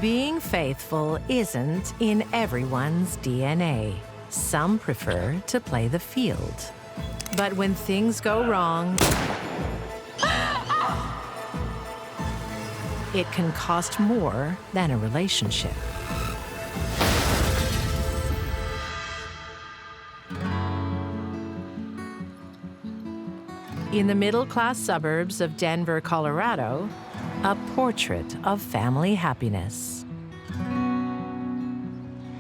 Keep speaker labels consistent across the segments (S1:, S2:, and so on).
S1: Being faithful isn't in everyone's DNA. Some prefer to play the field. But when things go wrong, it can cost more than a relationship. In the middle-class suburbs of Denver, Colorado, a portrait of family happiness.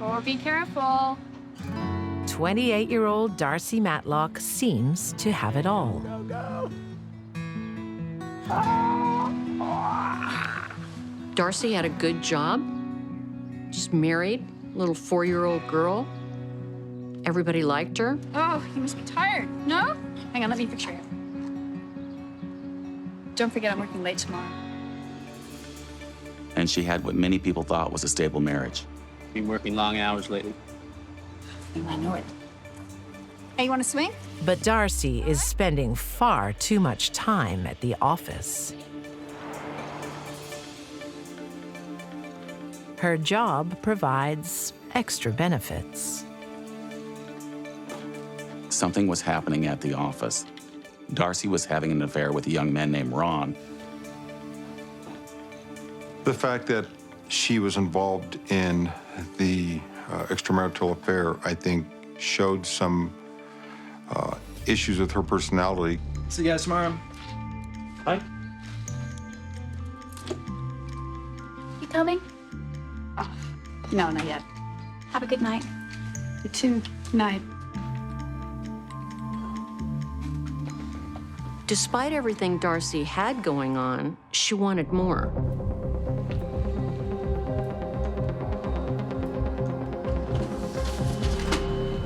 S2: Oh, be careful.
S1: 28-year-old Darcy Matlock seems to have it all.
S3: Darcy had a good job, just married, little 4-year-old girl. Everybody liked her.
S2: Oh, you must be tired. No? Hang on, let me picture you. Don't forget I'm working late tomorrow.
S4: And she had what many people thought was a stable marriage.
S5: Been working long hours lately.
S2: I know it. Hey, you want to swing?
S1: But Darcy is spending far too much time at the office. Her job provides extra benefits.
S4: Something was happening at the office. Darcy was having an affair with a young man named Ron.
S6: The fact that she was involved in the extramarital affair, I think, showed some issues with her personality.
S5: See you guys tomorrow. Bye.
S2: You coming? Oh, no, not yet. Have a good night. You too. Night.
S3: Despite everything Darcy had going on, she wanted more.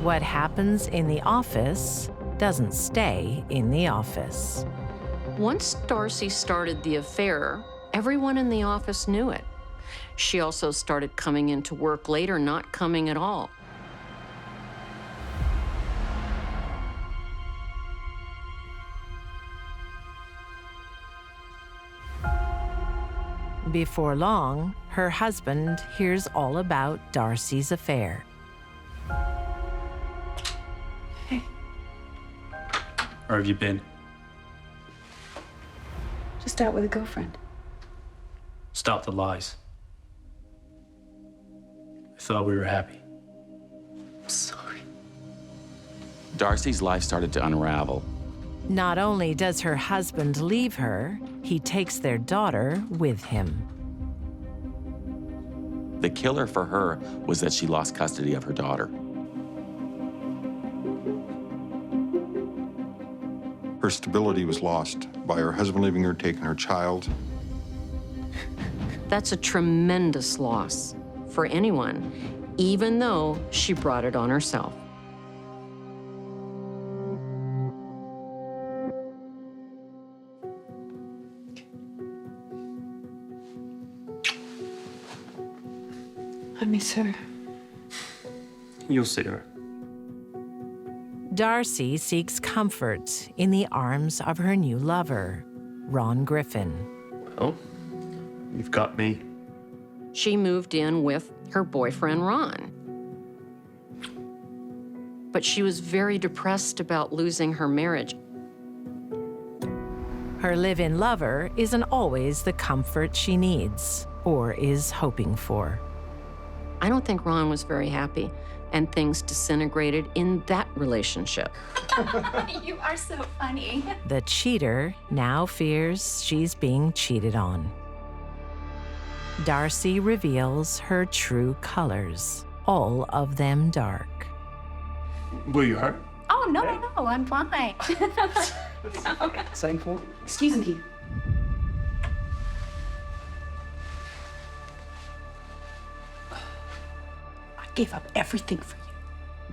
S1: What happens in the office doesn't stay in the office.
S3: Once Darcy started the affair, everyone in the office knew it. She also started coming into work later, not coming at all.
S1: Before long, her husband hears all about Darcy's affair.
S2: Hey.
S5: Where have you been?
S2: Just out with a girlfriend.
S5: Stop the lies. I thought we were happy.
S2: I'm sorry.
S4: Darcy's life started to unravel.
S1: Not only does her husband leave her, he takes their daughter with him.
S4: The killer for her was that she lost custody of her daughter.
S6: Her stability was lost by her husband leaving her, taking her child.
S3: That's a tremendous loss for anyone, even though she brought it on herself.
S2: I miss her.
S5: You'll see her.
S1: Darcy seeks comfort in the arms of her new lover, Ron Griffin.
S5: Well, you've got me.
S3: She moved in with her boyfriend, Ron. But she was very depressed about losing her marriage.
S1: Her live-in lover isn't always the comfort she needs or is hoping for.
S3: I don't think Ron was very happy, and things disintegrated in that relationship.
S2: You are so funny.
S1: The cheater now fears she's being cheated on. Darcy reveals her true colors, all of them dark.
S5: Were you hurt?
S2: Oh, no, I'm fine.
S5: Thankful.
S2: Excuse me. I gave up everything for you.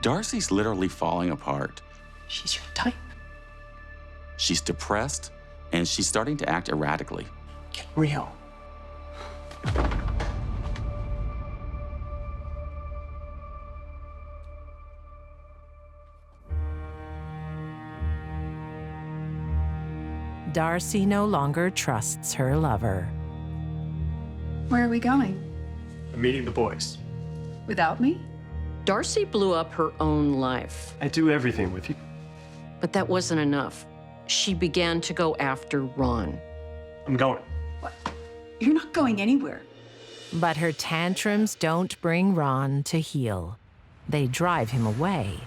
S4: Darcy's literally falling apart.
S2: She's your type.
S4: She's depressed, and she's starting to act erratically.
S5: Get real.
S1: Darcy no longer trusts her lover.
S2: Where are we going?
S5: I'm meeting the boys.
S2: Without me?
S3: Darcy blew up her own life,
S5: I do everything with you.
S3: but that wasn't enough. She began to go after Ron.
S5: I'm going.
S2: What? You're not going anywhere.
S1: But her tantrums don't bring Ron to heal. They drive him away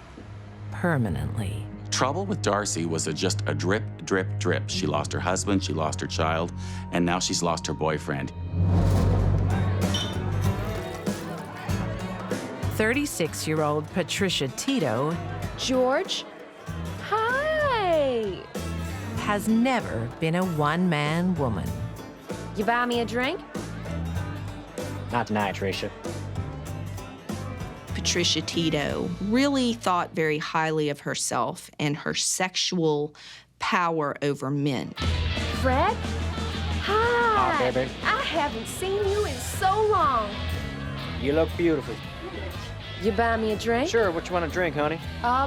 S1: permanently.
S4: Trouble with Darcy was just a drip, drip, drip. She lost her husband, she lost her child, and now she's lost her boyfriend.
S1: 36-year-old Patricia Tito
S7: George? Hi!
S1: has never been a one-man woman.
S7: You buy me a drink?
S8: Not tonight, Tricia.
S9: Patricia Tito really thought very highly of herself and her sexual power over men.
S7: Fred? Hi!
S8: Hi, baby.
S7: I haven't seen you in so long.
S8: You look beautiful.
S7: You buy me a drink?
S8: Sure, what you want to drink, honey?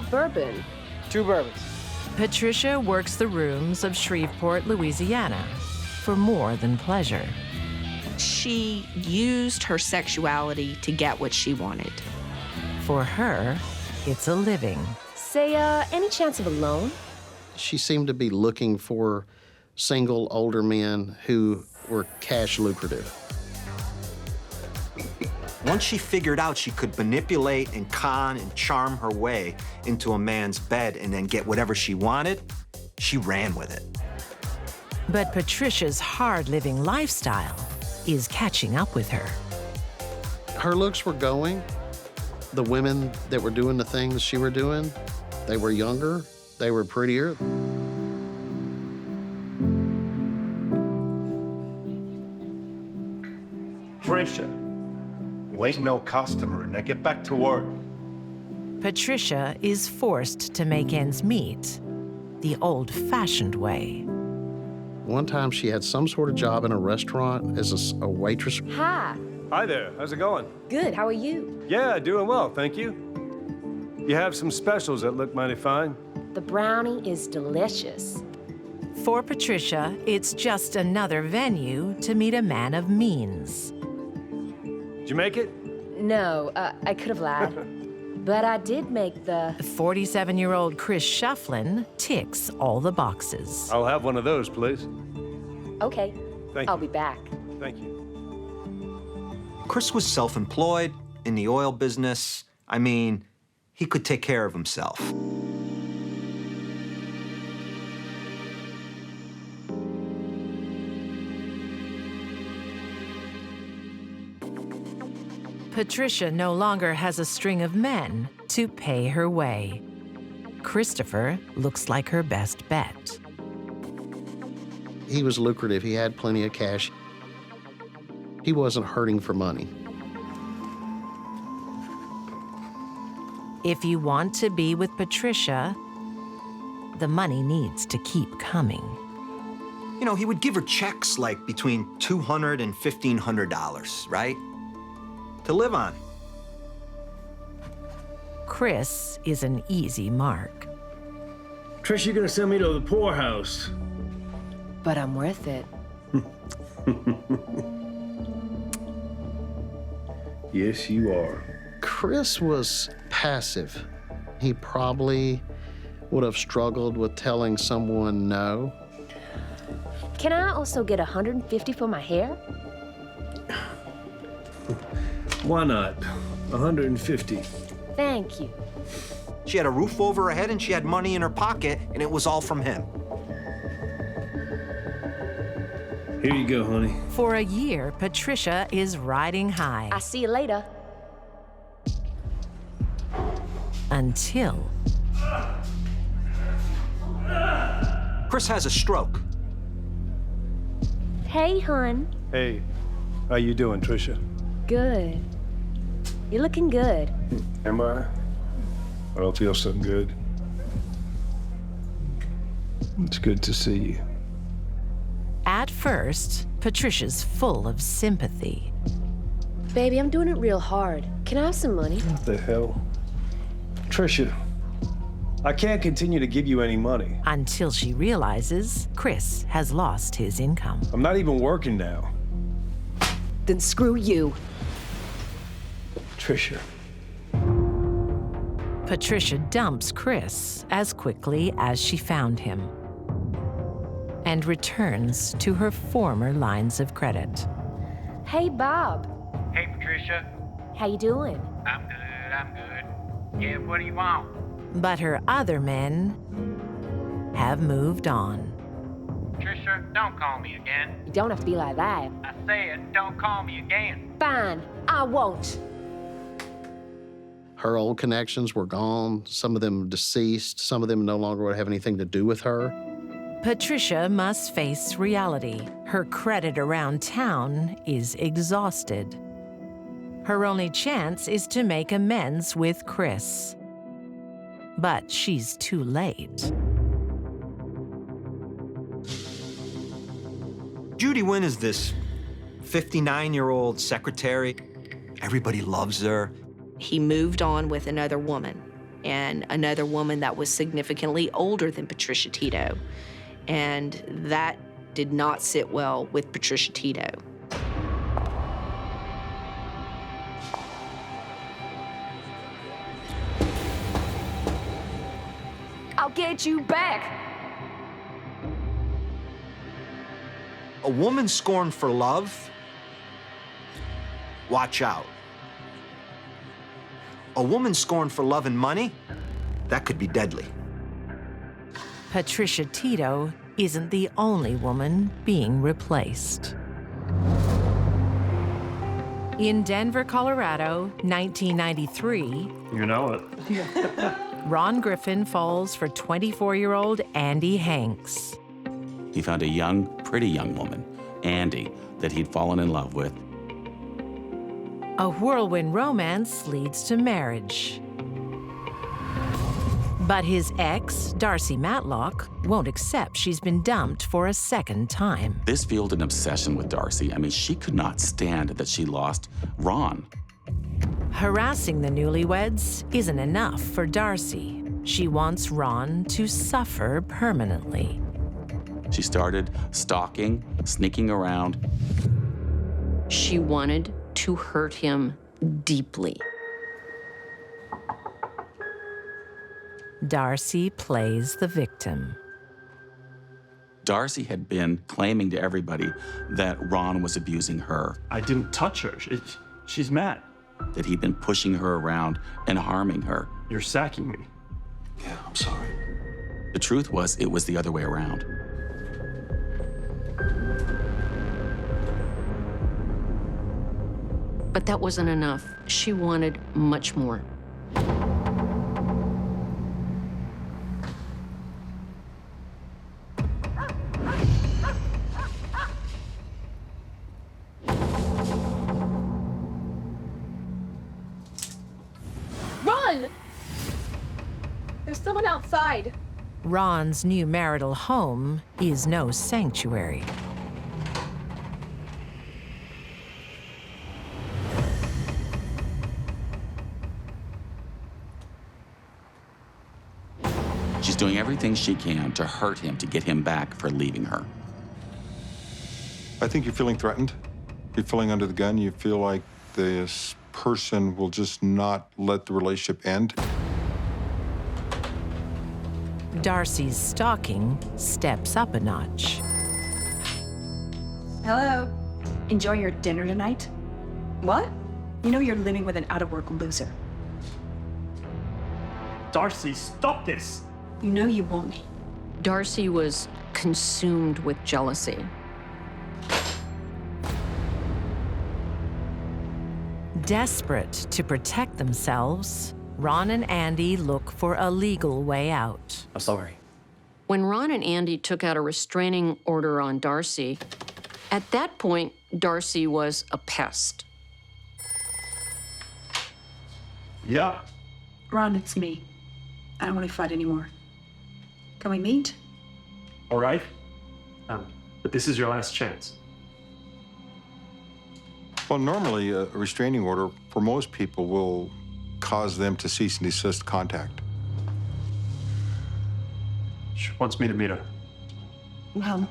S7: Bourbon.
S8: 2 bourbons.
S1: Patricia works the rooms of Shreveport, Louisiana, for more than pleasure.
S9: She used her sexuality to get what she wanted.
S1: For her, it's a living.
S7: Say, any chance of a loan?
S10: She seemed to be looking for single older men who were cash lucrative.
S11: Once she figured out she could manipulate and con and charm her way into a man's bed and then get whatever she wanted, she ran with it.
S1: But Patricia's hard-living lifestyle is catching up with her.
S10: Her looks were going. The women that were doing the things she were doing, they were younger, they were prettier.
S5: Tricia, you ain't no customer. Now get back to work.
S1: Patricia is forced to make ends meet the old-fashioned way.
S10: One time she had some sort of job in a restaurant as a waitress.
S7: Hi.
S5: Hi there. How's it going?
S7: Good, how are you?
S5: Yeah, doing well, thank you. You have some specials that look mighty fine.
S7: The brownie is delicious.
S1: For Patricia, it's just another venue to meet a man of means.
S5: Did you make it?
S7: No, I could have lied. But I did make the...
S1: 47-year-old Chris Shufflin ticks all the boxes.
S5: I'll have one of those, please.
S7: Okay,
S5: Thank
S7: I'll
S5: you.
S7: be back.
S5: Thank you.
S11: Chris was self-employed in the oil business. I mean, he could take care of himself.
S1: Patricia no longer has a string of men to pay her way. Christopher looks like her best bet.
S10: He was lucrative, he had plenty of cash. He wasn't hurting for money.
S1: If you want to be with Patricia, the money needs to keep coming.
S11: You know, he would give her checks like between $200 and $1,500, right? To live on.
S1: Chris is an easy mark.
S5: Trish, you're gonna send me to the poorhouse.
S7: But I'm worth it.
S5: Yes, you are.
S10: Chris was passive. He probably would have struggled with telling someone no.
S7: Can I also get 150 for my hair?
S5: Why not? 150.
S7: Thank you.
S11: She had a roof over her head and she had money in her pocket, and it was all from him.
S5: Here you go, honey.
S1: For a year, Patricia is riding high
S7: I'll see you later.
S1: until
S11: Chris has a stroke.
S7: Hey, hun.
S5: Hey, how you doing, Tricia?
S7: Good. You're looking good.
S5: Am I? I don't feel so good. It's good to see you.
S1: At first, Patricia's full of sympathy.
S7: Baby, I'm doing it real hard. Can I have some money?
S5: What the hell? Tricia, I can't continue to give you any money.
S1: Until she realizes Chris has lost his income.
S5: I'm not even working now.
S7: Then screw you.
S5: Tricia.
S1: Patricia dumps Chris as quickly as she found him and returns to her former lines of credit.
S7: Hey, Bob.
S12: Hey, Patricia.
S7: How you doing?
S12: I'm good. Yeah, what do you want?
S1: But her other men have moved on.
S12: Patricia, don't call me again.
S7: You don't have to be like that.
S12: I said, don't call me again.
S7: Fine, I won't.
S10: Her old connections were gone. Some of them deceased. Some of them no longer would have anything to do with her.
S1: Patricia must face reality. Her credit around town is exhausted. Her only chance is to make amends with Chris. But she's too late.
S11: Judy Wynn is this 59-year-old secretary. Everybody loves her.
S9: He moved on with another woman, and another woman that was significantly older than Patricia Tito. And that did not sit well with Patricia Tito.
S7: I'll get you back.
S11: A woman scorned for love? Watch out. A woman scorned for love and money? That could be deadly.
S1: Patricia Tito isn't the only woman being replaced. In Denver, Colorado, 1993,
S5: You know it.
S1: Ron Griffin falls for 24-year-old Andy Hanks.
S4: He found a young, pretty young woman, Andy, that he'd fallen in love with.
S1: A whirlwind romance leads to marriage. But his ex, Darcy Matlock, won't accept she's been dumped for a second time.
S4: This fueled an obsession with Darcy. I mean, she could not stand that she lost Ron.
S1: Harassing the newlyweds isn't enough for Darcy. She wants Ron to suffer permanently.
S4: She started stalking, sneaking around.
S3: She wanted to hurt him deeply.
S1: Darcy plays the victim.
S4: Darcy had been claiming to everybody that Ron was abusing her,
S13: I didn't touch her. She's mad.
S4: that he'd been pushing her around and harming her.
S13: You're sacking me.
S11: Yeah, I'm sorry.
S4: The truth was, it was the other way around.
S3: But that wasn't enough. She wanted much more.
S2: Run! There's someone outside.
S1: Ron's new marital home is no sanctuary.
S4: She's doing everything she can to hurt him, to get him back for leaving her.
S6: I think you're feeling threatened. You're feeling under the gun. You feel like this person will just not let the relationship end.
S1: Darcy's stalking steps up a notch.
S2: Hello. Enjoy your dinner tonight? What? You know you're living with an out-of-work loser.
S13: Darcy, stop this!
S2: You know you won't.
S3: Darcy was consumed with jealousy.
S1: Desperate to protect themselves, Ron and Andy look for a legal way out.
S13: I'm sorry.
S3: When Ron and Andy took out a restraining order on Darcy, at that point, Darcy was a pest.
S13: Yeah.
S2: Ron, it's me. I don't want to fight anymore. Can we meet?
S13: All right? But this is your last chance.
S6: Well, normally a restraining order for most people will cause them to cease and desist contact.
S13: She wants me to meet her.
S14: Well,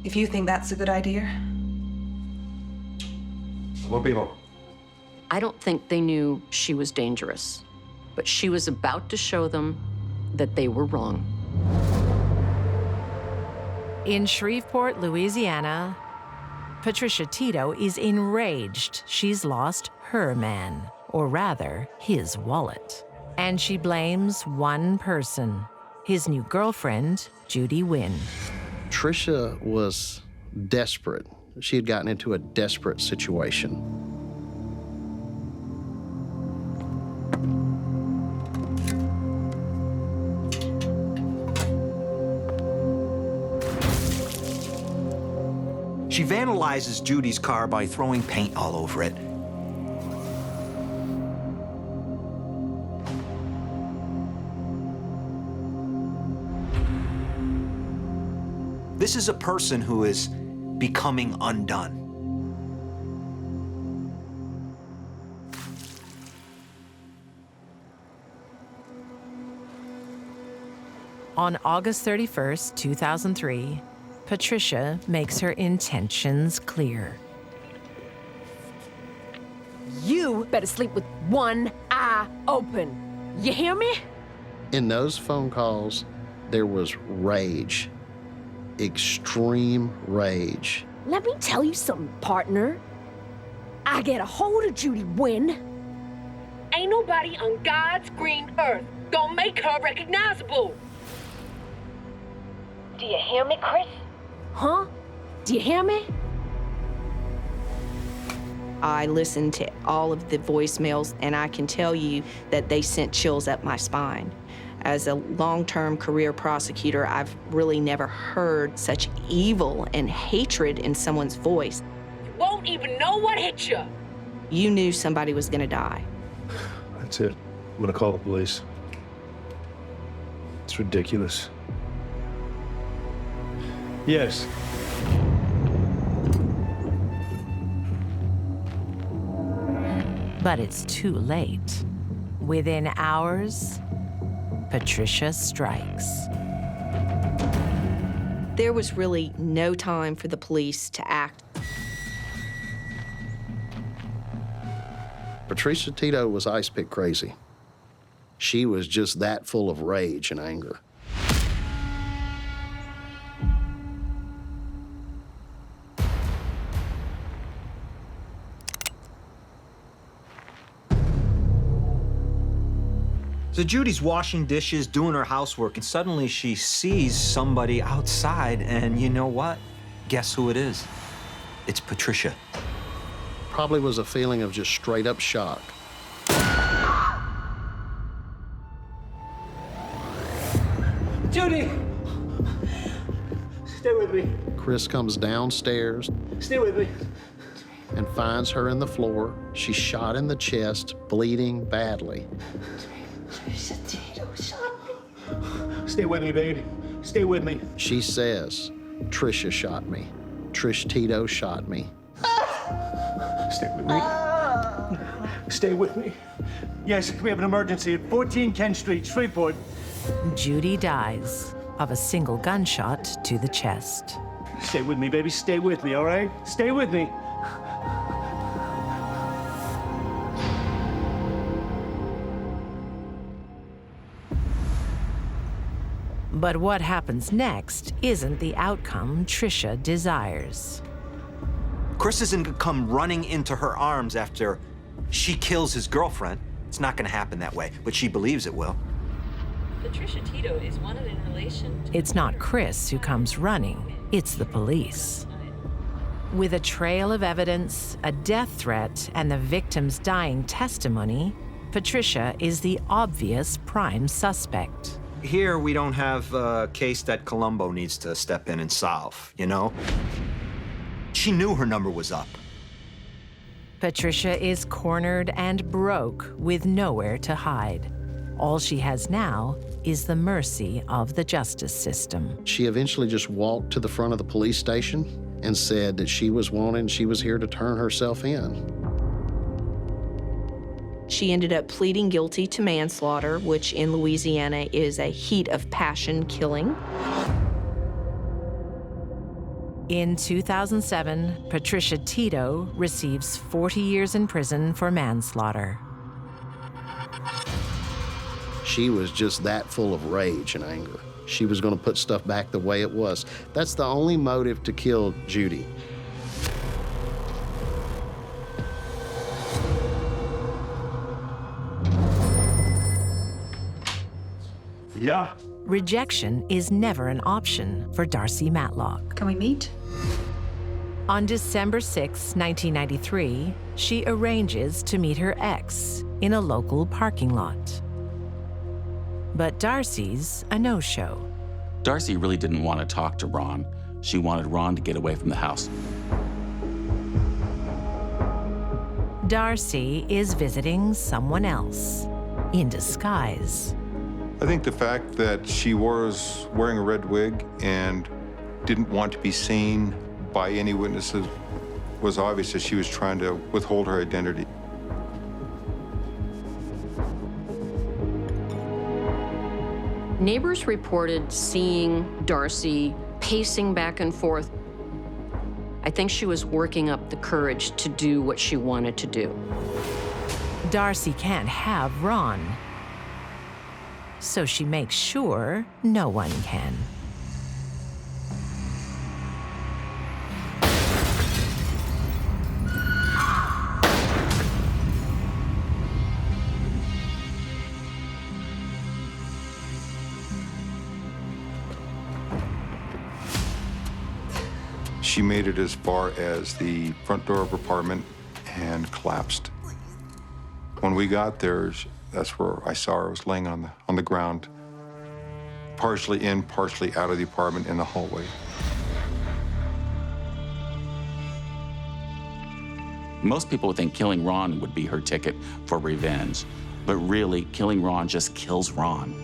S14: if you think that's a good idea.
S13: Won't be long.
S3: I don't think they knew she was dangerous, but she was about to show them that they were wrong.
S1: In Shreveport, Louisiana, Patricia Tito is enraged she's lost her man, or rather, his wallet. And she blames one person, his new girlfriend, Judy Wynn.
S10: Tricia was desperate. She had gotten into a desperate situation.
S11: She vandalizes Judy's car by throwing paint all over it. This is a person who is becoming undone.
S1: On August 31st, 2003, Patricia makes her intentions clear.
S7: You better sleep with one eye open. You hear me?
S10: In those phone calls, there was rage, extreme rage.
S7: Let me tell you something, partner. I get a hold of Judy Wynn. Ain't nobody on God's green earth gonna make her recognizable. Do you hear me, Chris? Huh? Do you hear me?
S9: I listened to all of the voicemails, and I can tell you that they sent chills up my spine. As a long-term career prosecutor, I've really never heard such evil and hatred in someone's voice.
S7: You won't even know what hit you.
S9: You knew somebody was gonna die.
S5: That's it. I'm gonna call the police. It's ridiculous. Yes.
S1: But it's too late. Within hours, Patricia strikes.
S9: There was really no time for the police to act.
S10: Patricia Tito was ice pick crazy. She was just that full of rage and anger.
S11: So Judy's washing dishes, doing her housework, and suddenly she sees somebody outside, and you know what? Guess who it is? It's Patricia.
S10: Probably was a feeling of just straight up shock.
S8: Judy! Stay with me.
S10: Chris comes downstairs
S8: Stay with me.
S10: and finds her in the floor. She's shot in the chest, bleeding badly.
S8: Stay with me, baby. Stay with me.
S10: She says, Tricia shot me. Trish Tito shot me.
S8: Stay with me. Stay with me. Yes, we have an emergency at 14 Kent Street, Shreveport.
S1: Judy dies of a single gunshot to the chest.
S8: Stay with me, baby. Stay with me, all right? Stay with me.
S1: But what happens next isn't the outcome Tricia desires.
S11: Chris isn't gonna come running into her arms after she kills his girlfriend. It's not gonna happen that way, but she believes it will.
S15: Patricia Tito is wanted in relation to...
S1: It's not Chris who comes running, it's the police. With a trail of evidence, a death threat, and the victim's dying testimony, Patricia is the obvious prime suspect.
S11: Here, we don't have a case that Columbo needs to step in and solve, you know? She knew her number was up.
S1: Patricia is cornered and broke with nowhere to hide. All she has now is the mercy of the justice system.
S10: She eventually just walked to the front of the police station and said that she was wanted and she was here to turn herself in.
S9: She ended up pleading guilty to manslaughter, which in Louisiana is a heat of passion killing.
S1: In 2007, Patricia Tito receives 40 years in prison for manslaughter.
S10: She was just that full of rage and anger. She was going to put stuff back the way it was. That's the only motive to kill Judy.
S8: Yeah.
S1: Rejection is never an option for Darcy Matlock.
S2: Can we meet?
S1: On December 6, 1993, she arranges to meet her ex in a local parking lot. But Darcy's a no-show.
S4: Darcy really didn't want to talk to Ron. She wanted Ron to get away from the house.
S1: Darcy is visiting someone else in disguise.
S6: I think the fact that she was wearing a red wig and didn't want to be seen by any witnesses was obvious that she was trying to withhold her identity.
S3: Neighbors reported seeing Darcy pacing back and forth. I think she was working up the courage to do what she wanted to do.
S1: Darcy can't have Ron, so she makes sure no one can.
S6: She made it as far as the front door of her apartment and collapsed. When we got there, that's where I saw her. I was laying on the ground, partially in, partially out of the apartment in the hallway.
S4: Most people would think killing Ron would be her ticket for revenge, but really, killing Ron just kills Ron.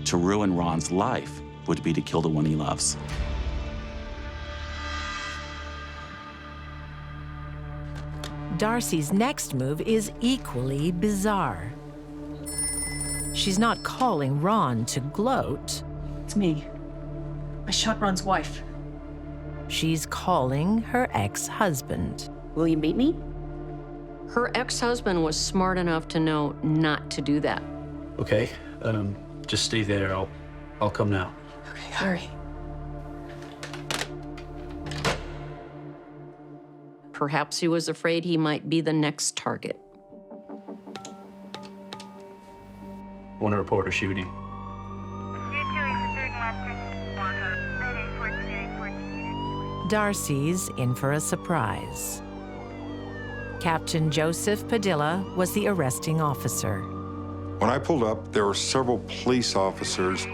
S4: To ruin Ron's life would be to kill the one he loves.
S1: Darcy's next move is equally bizarre. She's not calling Ron to gloat.
S14: It's me. I shot Ron's wife.
S1: She's calling her ex-husband.
S14: Will you meet me?
S3: Her ex-husband was smart enough to know not to do that.
S13: Okay, just stay there. I'll come now.
S14: Okay, hurry.
S3: Perhaps he was afraid he might be the next target.
S13: I want to report a shooting.
S1: Darcy's in for a surprise. Captain Joseph Padilla was the arresting officer.
S6: When I pulled up, there were several police officers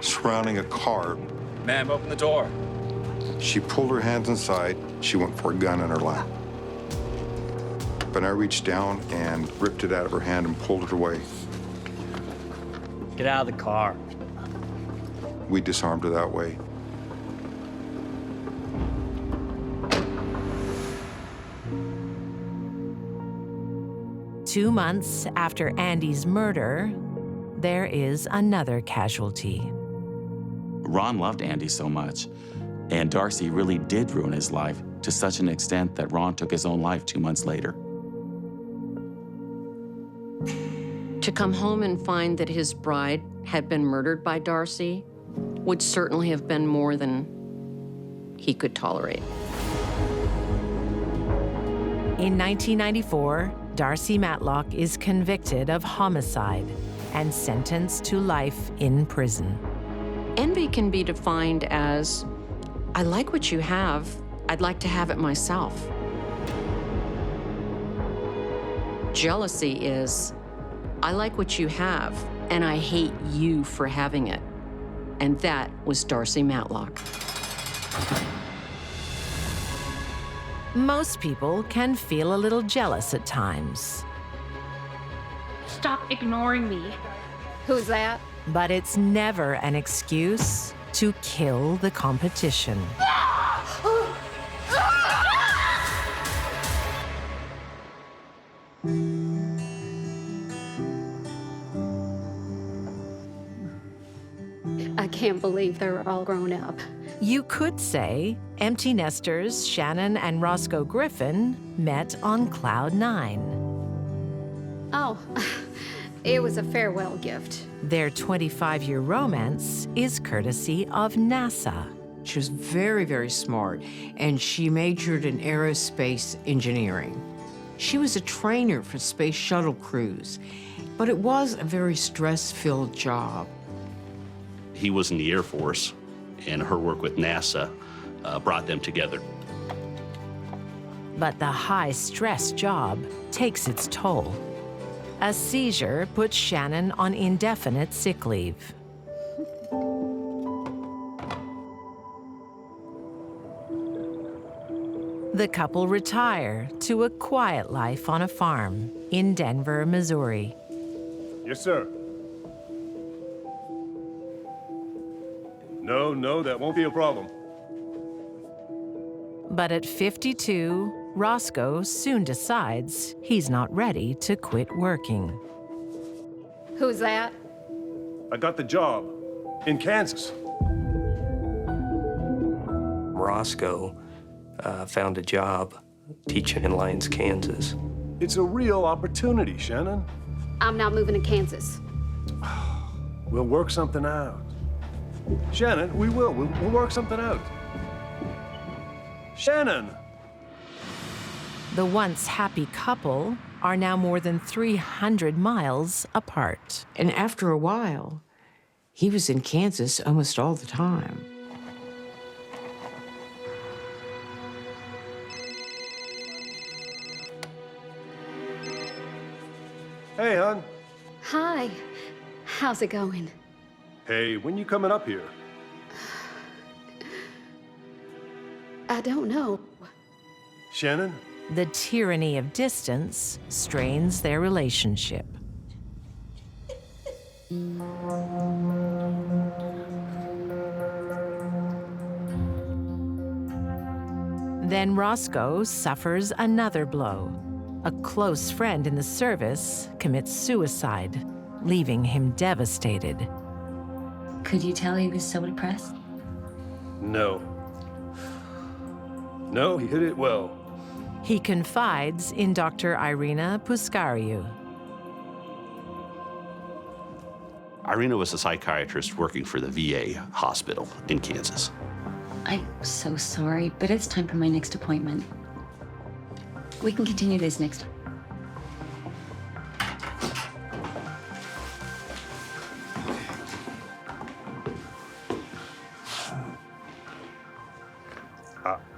S6: surrounding a car.
S16: Ma'am, open the door.
S6: She pulled her hands inside. She went for a gun in her lap. But I reached down and ripped it out of her hand and pulled it away.
S16: Get out of the car.
S6: We disarmed her that way.
S1: Two months after Andy's murder, there is another casualty.
S4: Ron loved Andy so much, and Darcy really did ruin his life to such an extent that Ron took his own life 2 months later.
S3: To come home and find that his bride had been murdered by Darcy would certainly have been more than he could tolerate.
S1: In 1994, Darcy Matlock is convicted of homicide and sentenced to life in prison.
S3: Envy can be defined as, I like what you have, I'd like to have it myself. Jealousy is, I like what you have, and I hate you for having it. And that was Darcy Matlock.
S1: Most people can feel a little jealous at times.
S7: stop ignoring me. Who's that?
S1: But it's never an excuse to kill the competition.
S7: I can't believe they're all grown up.
S1: You could say empty nesters Shannon and Roscoe Griffin met on Cloud 9.
S7: Oh, it was a farewell gift.
S1: Their 25-year romance is courtesy of NASA.
S17: She was very, very smart, and she majored in aerospace engineering. She was a trainer for space shuttle crews, but it was a very stress-filled job.
S18: He was in the Air Force, and her work with NASA brought them together.
S1: But the high-stress job takes its toll. A seizure puts Shannon on indefinite sick leave. The couple retire to a quiet life on a farm in Denver, Missouri.
S5: Yes, sir. No, that won't be a problem.
S1: But at 52, Roscoe soon decides he's not ready to quit working.
S7: Who's that?
S5: I got the job in Kansas.
S19: Roscoe found a job teaching in Lyons, Kansas.
S5: It's a real opportunity, Shannon.
S7: I'm not moving to Kansas.
S5: We'll work something out. Shannon, we will. We'll work something out. Shannon!
S1: The once happy couple are now more than 300 miles apart.
S17: And after a while, he was in Kansas almost all the time.
S5: Hey, hon.
S7: Hi. How's it going?
S5: Hey, when you coming up here?
S7: I don't know.
S5: Shannon?
S1: The tyranny of distance strains their relationship. Then Roscoe suffers another blow. A close friend in the service commits suicide, leaving him devastated.
S20: Could you tell he was so depressed?
S5: No. No, he hit it well.
S1: He confides in Dr. Irina Puskariu.
S18: Irina was a psychiatrist working for the VA hospital in Kansas.
S20: I'm so sorry, but it's time for my next appointment. We can continue this next time.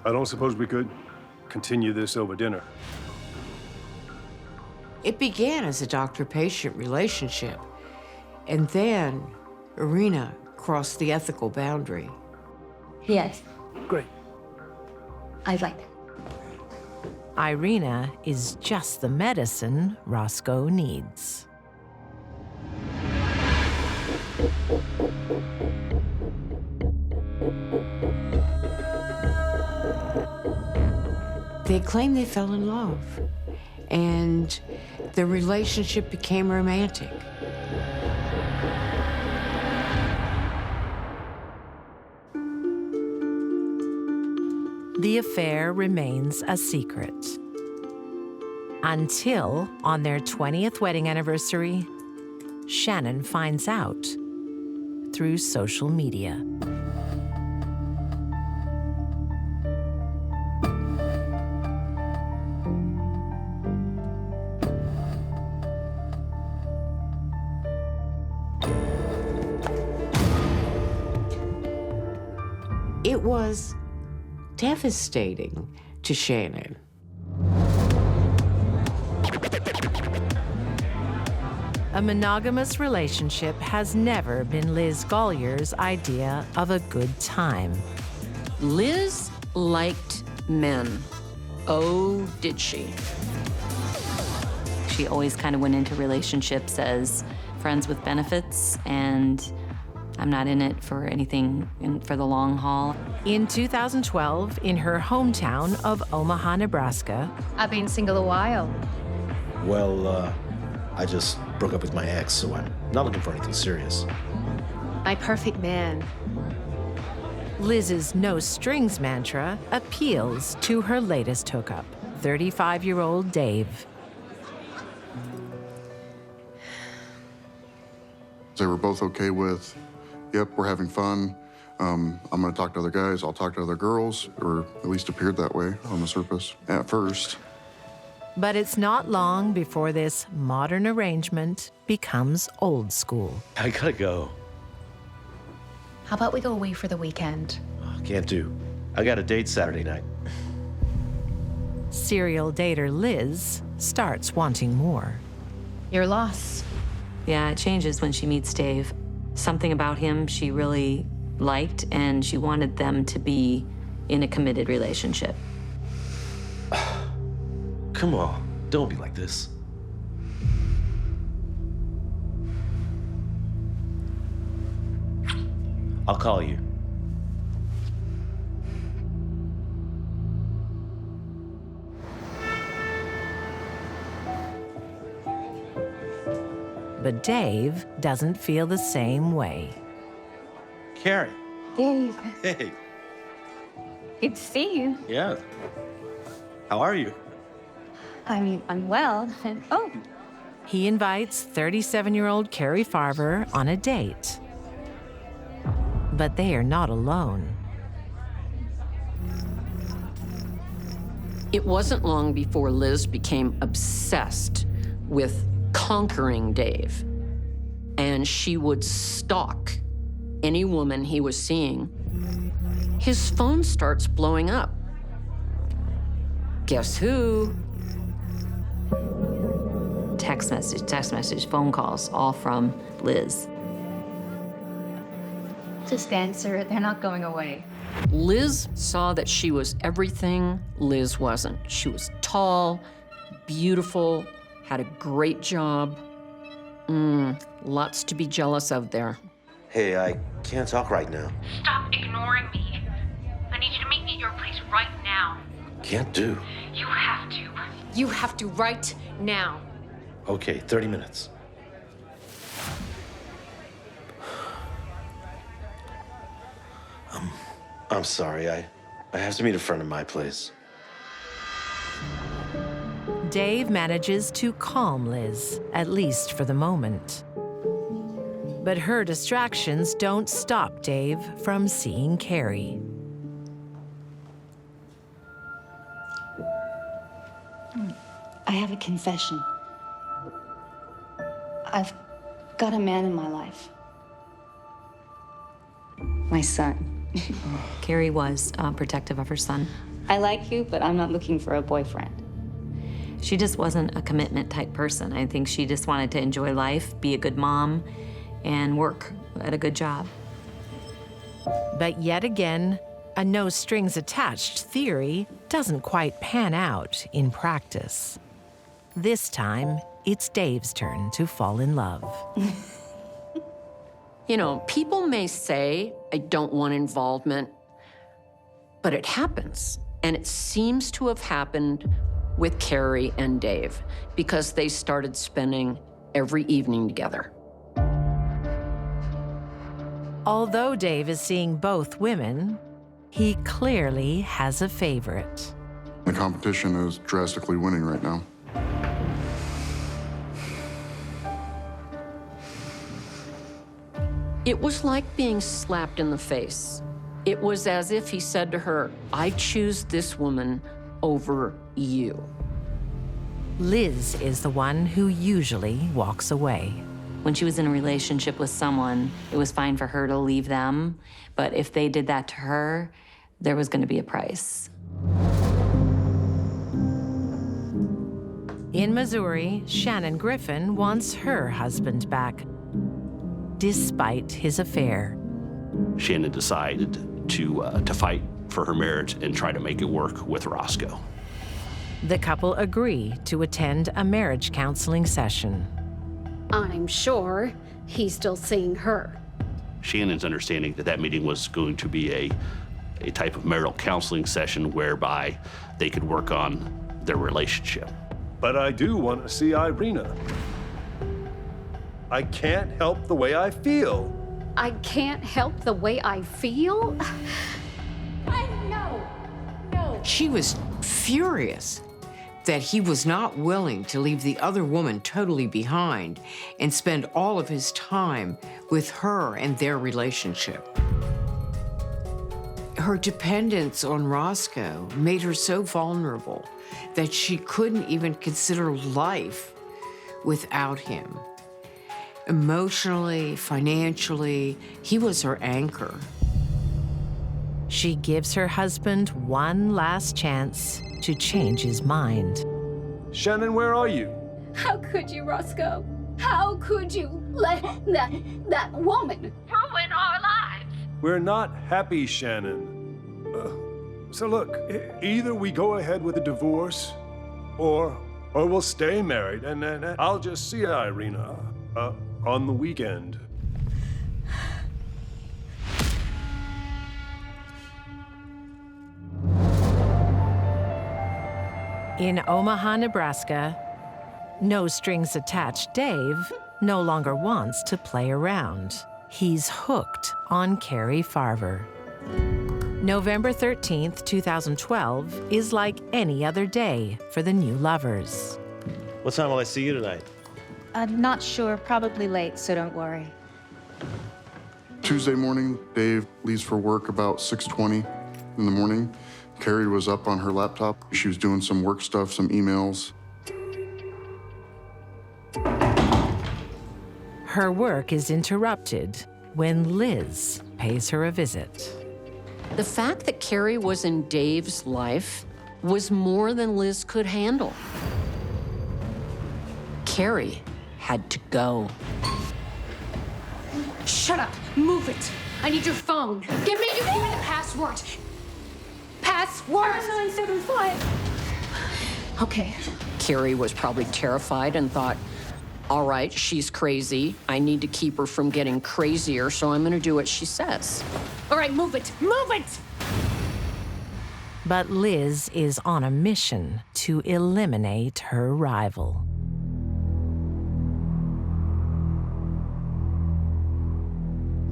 S5: I don't suppose we could continue this over dinner.
S17: It began as a doctor-patient relationship, and then Irina crossed the ethical boundary.
S20: Yes.
S5: Great.
S20: I'd like that.
S1: Irina is just the medicine Roscoe needs.
S17: They claimed they fell in love, and the relationship became romantic.
S1: The affair remains a secret. Until, on their 20th wedding anniversary, Shannon finds out through social media.
S17: It was devastating to Shannon.
S1: A monogamous relationship has never been Liz Golyer's idea of a good time.
S3: Liz liked men. Oh, did she?
S9: She
S20: She always kind of went into relationships as friends with benefits, and I'm not in it for anything for the long haul.
S1: In 2012, in her hometown of Omaha, Nebraska,
S2: I've been single a while.
S21: Well, I just broke up with my ex, so I'm not looking for anything serious.
S7: My perfect man.
S1: Liz's no strings mantra appeals to her latest hookup, 35-year-old Dave.
S22: They were both okay with, yep, we're having fun. I'm gonna talk to other guys, I'll talk to other girls, or at least appeared that way on the surface at first.
S1: But it's not long before this modern arrangement becomes old school.
S21: I gotta go.
S2: How about we go away for the weekend?
S21: Can't do. I got a date Saturday night.
S1: Serial dater Liz starts wanting more.
S2: Your loss.
S20: Yeah, it changes when she meets Dave. Something about him she really liked, and she wanted them to be in a committed relationship.
S21: Come on, don't be like this. I'll call you.
S1: But Dave doesn't feel the same way.
S21: Carrie.
S2: Dave.
S21: Hey.
S2: Good to see you.
S21: Yeah. How are you?
S2: I'm well. Oh.
S1: He invites 37-year-old Carrie Farver on a date. But they are not alone.
S3: It wasn't long before Liz became obsessed with conquering Dave. And she would stalk any woman he was seeing. His phone starts blowing up. Guess who?
S20: Text message, phone calls, all from Liz.
S2: Just answer. They're not going away.
S3: Liz saw that she was everything Liz wasn't. She was tall, beautiful, had a great job. Lots to be jealous of there.
S21: Hey, I can't talk right now.
S7: Stop ignoring me. I need you to meet me at your place right now.
S21: Can't do.
S7: You have to. You have to right now.
S21: Okay, 30 minutes. I'm sorry. I have to meet a friend at my place.
S1: Dave manages to calm Liz, at least for the moment. But her distractions don't stop Dave from seeing Carrie.
S23: I have a confession. I've got a man in my life. My son.
S20: Carrie was protective of her son.
S23: I like you, but I'm not looking for a boyfriend.
S20: She just wasn't a commitment type person. I think she just wanted to enjoy life, be a good mom, and work at a good job.
S1: But yet again, a no-strings-attached theory doesn't quite pan out in practice. This time, it's Dave's turn to fall in love.
S3: You know, people may say, I don't want involvement, but it happens. And it seems to have happened with Carrie and Dave because they started spending every evening together.
S1: Although Dave is seeing both women, he clearly has a favorite.
S22: The competition is drastically winning right now.
S3: It was like being slapped in the face. It was as if he said to her, I choose this woman over you.
S1: Liz is the one who usually walks away.
S20: When she was in a relationship with someone, it was fine for her to leave them, but if they did that to her, there was going to be a price.
S1: In Missouri, Shannon Griffin wants her husband back, despite his affair.
S18: Shannon decided to fight for her marriage and try to make it work with Roscoe.
S1: The couple agree to attend a marriage counseling session.
S11: I'm sure he's still seeing her.
S18: Shannon's understanding that that meeting was going to be a type of marital counseling session whereby they could work on their relationship.
S5: But I do want to see Irina. I can't help the way I feel.
S11: I can't help the way I feel? No.
S17: She was furious that he was not willing to leave the other woman totally behind and spend all of his time with her and their relationship. Her dependence on Roscoe made her so vulnerable that she couldn't even consider life without him. Emotionally, financially, he was her anchor.
S1: She gives her husband one last chance to change his mind.
S5: Shannon, where are you?
S11: How could you, Roscoe? How could you let that woman ruin our lives?
S5: We're not happy, Shannon. So look, either we go ahead with a divorce, or we'll stay married, and then I'll just see Irina on the weekend.
S1: In Omaha, Nebraska, no strings attached Dave no longer wants to play around. He's hooked on Carrie Farver. November 13th, 2012 is like any other day for the new lovers.
S21: What time will I see you tonight?
S2: Not sure, probably late, so don't worry.
S22: Tuesday morning, Dave leaves for work about 6:20 in the morning. Carrie was up on her laptop. She was doing some work stuff, some emails.
S1: Her work is interrupted when Liz pays her a visit.
S3: The fact that Carrie was in Dave's life was more than Liz could handle. Carrie had to go.
S11: Shut up. Move it. I need your phone. Give me the password. Password 975. Okay.
S3: Carrie was probably terrified and thought, all right, she's crazy. I need to keep her from getting crazier, so I'm going to do what she says.
S11: All right, move it. Move it!
S1: But Liz is on a mission to eliminate her rival.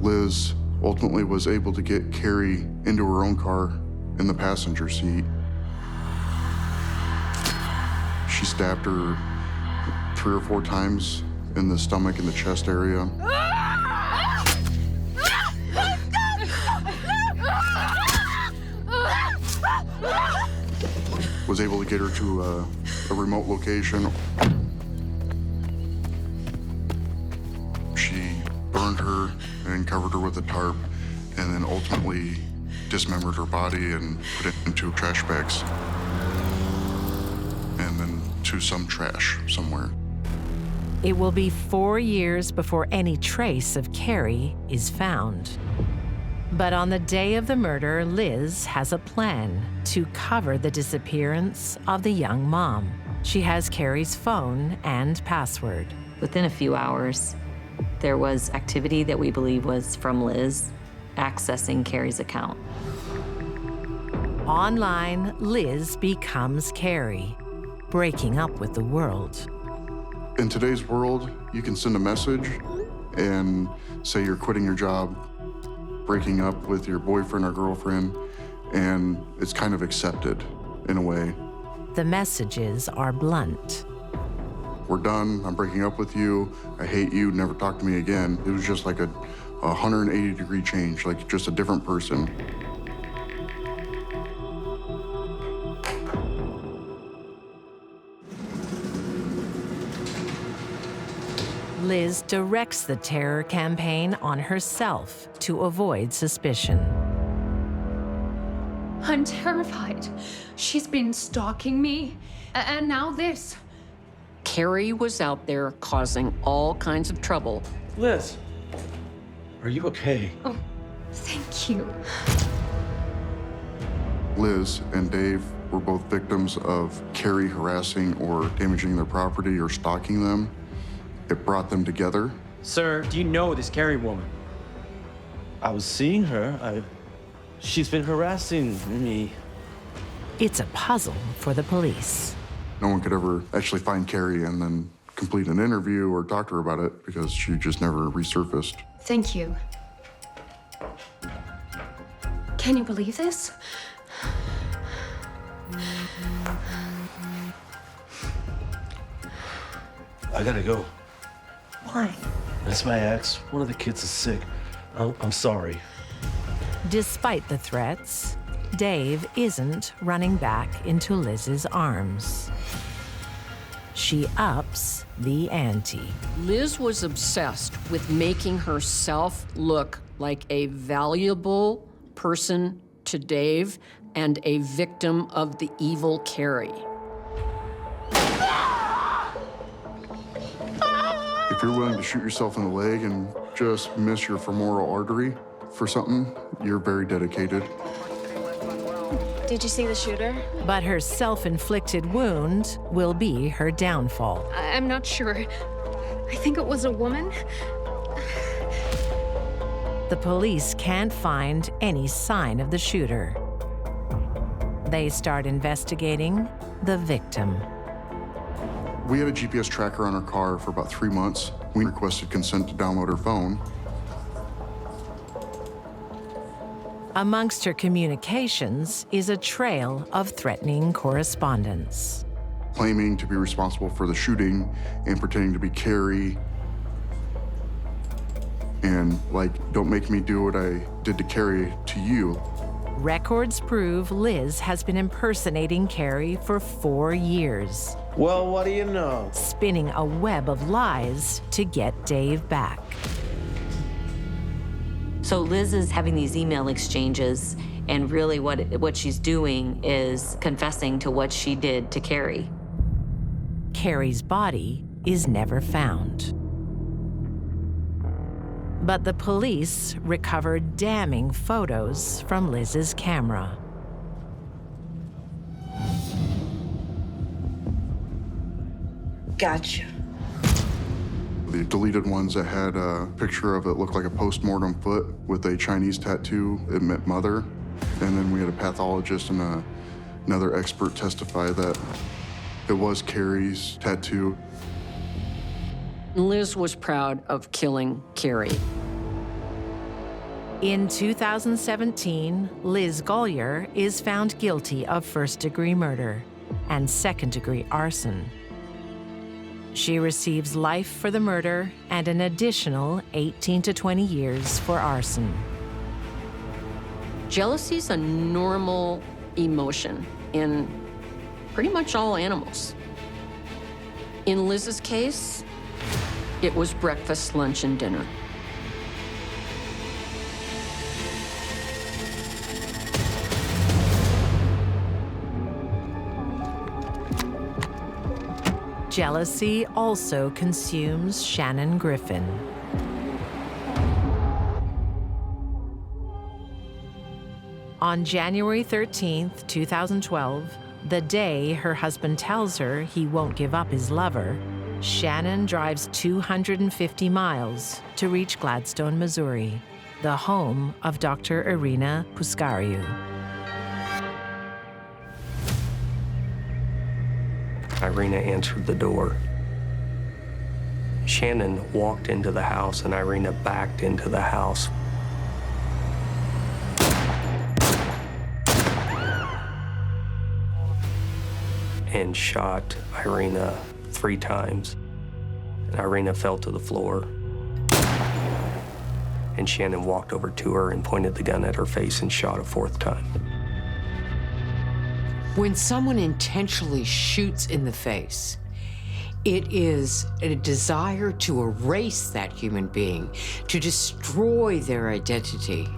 S22: Liz ultimately was able to get Carrie into her own car in the passenger seat. She stabbed her 3 or 4 times in the stomach and the chest area. Was able to get her to a remote location. She burned her and covered her with a tarp, and then ultimately dismembered her body and put it into trash bags. And then to some trash somewhere.
S1: It will be 4 years before any trace of Carrie is found. But on the day of the murder, Liz has a plan to cover the disappearance of the young mom. She has Carrie's phone and password.
S20: Within a few hours, there was activity that we believe was from Liz accessing Carrie's account.
S1: Online, Liz becomes Carrie, breaking up with the world.
S22: In today's world, you can send a message and say you're quitting your job, breaking up with your boyfriend or girlfriend, and it's kind of accepted in a way.
S1: The messages are blunt.
S22: We're done, I'm breaking up with you, I hate you, never talk to me again. It was just like a 180-degree change, like just a different person.
S1: Liz directs the terror campaign on herself to avoid suspicion.
S11: I'm terrified. She's been stalking me, and now this.
S3: Carrie was out there causing all kinds of trouble.
S21: Liz, are you okay?
S11: Oh, thank you.
S22: Liz and Dave were both victims of Carrie harassing or damaging their property or stalking them. It brought them together.
S16: Sir, do you know this Carrie woman?
S21: I was seeing her. She's been harassing me.
S1: It's a puzzle for the police.
S22: No one could ever actually find Carrie and then complete an interview or talk to her about it because she just never resurfaced.
S2: Thank you. Can you believe this?
S21: I gotta go.
S2: Why?
S21: That's my ex. One of the kids is sick. I'm sorry.
S1: Despite the threats, Dave isn't running back into Liz's arms. She ups the ante.
S3: Liz was obsessed with making herself look like a valuable person to Dave and a victim of the evil Carrie.
S22: If you're willing to shoot yourself in the leg and just miss your femoral artery for something, you're very dedicated.
S2: Did you see the shooter?
S1: But her self-inflicted wound will be her downfall.
S2: I'm not sure. I think it was a woman.
S1: The police can't find any sign of the shooter. They start investigating the victim.
S22: We had a GPS tracker on our car for about 3 months. We requested consent to download her phone.
S1: Amongst her communications is a trail of threatening correspondence.
S22: Claiming to be responsible for the shooting and pretending to be Carrie. And like, don't make me do what I did to Carrie to you.
S1: Records prove Liz has been impersonating Carrie for 4 years.
S21: Well, what do you know?
S1: Spinning a web of lies to get Dave back.
S20: So Liz is having these email exchanges, and really what she's doing is confessing to what she did to Carrie.
S1: Carrie's body is never found. But the police recovered damning photos from Liz's camera.
S14: Gotcha.
S22: The deleted ones that had a picture of it looked like a post-mortem foot with a Chinese tattoo, it meant mother. And then we had a pathologist and another expert testify that it was Carrie's tattoo.
S3: Liz was proud of killing Carrie.
S1: In 2017, Liz Gollier is found guilty of first-degree murder and second-degree arson. She receives life for the murder and an additional 18 to 20 years for arson.
S3: Jealousy is a normal emotion in pretty much all animals. In Liz's case, it was breakfast, lunch, and dinner.
S1: Jealousy also consumes Shannon Griffin. On January 13th, 2012, the day her husband tells her he won't give up his lover, Shannon drives 250 miles to reach Gladstone, Missouri, the home of Dr. Irina Puskariu.
S19: Irina answered the door. Shannon walked into the house and Irina backed into the house. And shot Irina 3 times. And Irina fell to the floor. And Shannon walked over to her and pointed the gun at her face and shot a 4th time.
S17: When someone intentionally shoots in the face, it is a desire to erase that human being, to destroy their identity.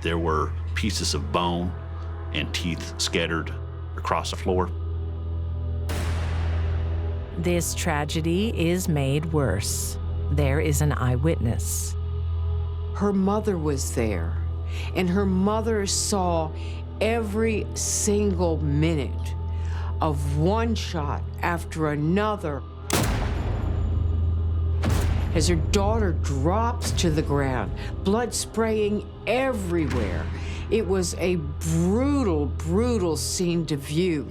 S18: There were pieces of bone and teeth scattered across the floor.
S1: This tragedy is made worse. There is an eyewitness.
S17: Her mother was there, and her mother saw every single minute of one shot after another as her daughter drops to the ground, blood spraying everywhere. It was a brutal, brutal scene to view.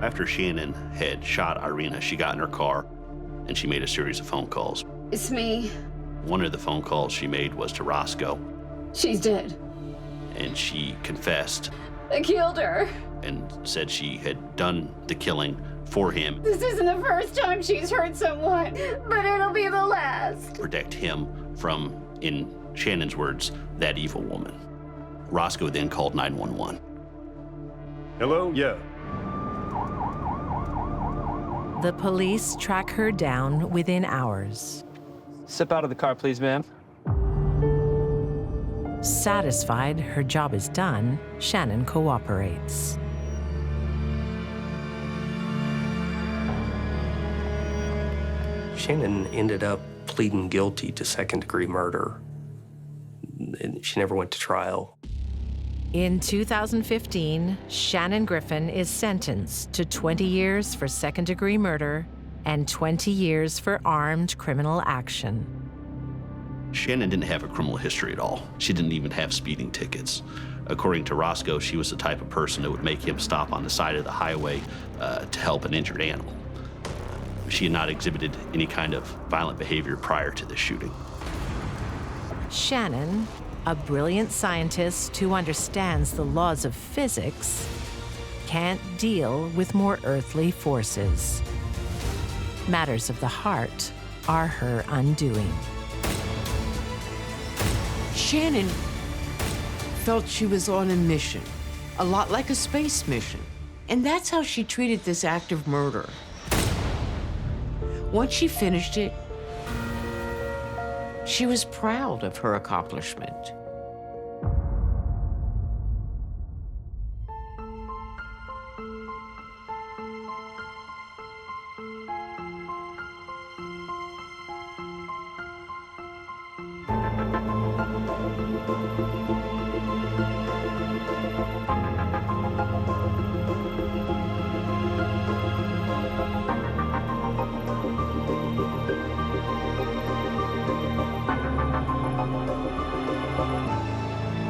S18: After Shannon had shot Irina, she got in her car and she made a series of phone calls.
S11: It's me.
S18: One of the phone calls she made was to Roscoe,
S11: She's dead.
S18: and she confessed
S11: I killed her.
S18: and said she had done the killing for him
S11: This isn't the first time she's hurt someone, but it'll be the last.
S18: to protect him from, in Shannon's words, that evil woman. Roscoe then called 911.
S5: Hello? Yeah.
S1: The police track her down within hours.
S16: Step out of the car, please, ma'am.
S1: Satisfied her job is done, Shannon cooperates.
S19: Shannon ended up pleading guilty to second-degree murder. And she never went to trial.
S1: In 2015, Shannon Griffin is sentenced to 20 years for second-degree murder and 20 years for armed criminal action.
S18: Shannon didn't have a criminal history at all. She didn't even have speeding tickets. According to Roscoe, she was the type of person that would make him stop on the side of the highway to help an injured animal. She had not exhibited any kind of violent behavior prior to the shooting.
S1: Shannon, a brilliant scientist who understands the laws of physics, can't deal with more earthly forces. Matters of the heart are her undoing.
S17: Shannon felt she was on a mission, a lot like a space mission. And that's how she treated this act of murder. Once she finished it, she was proud of her accomplishment.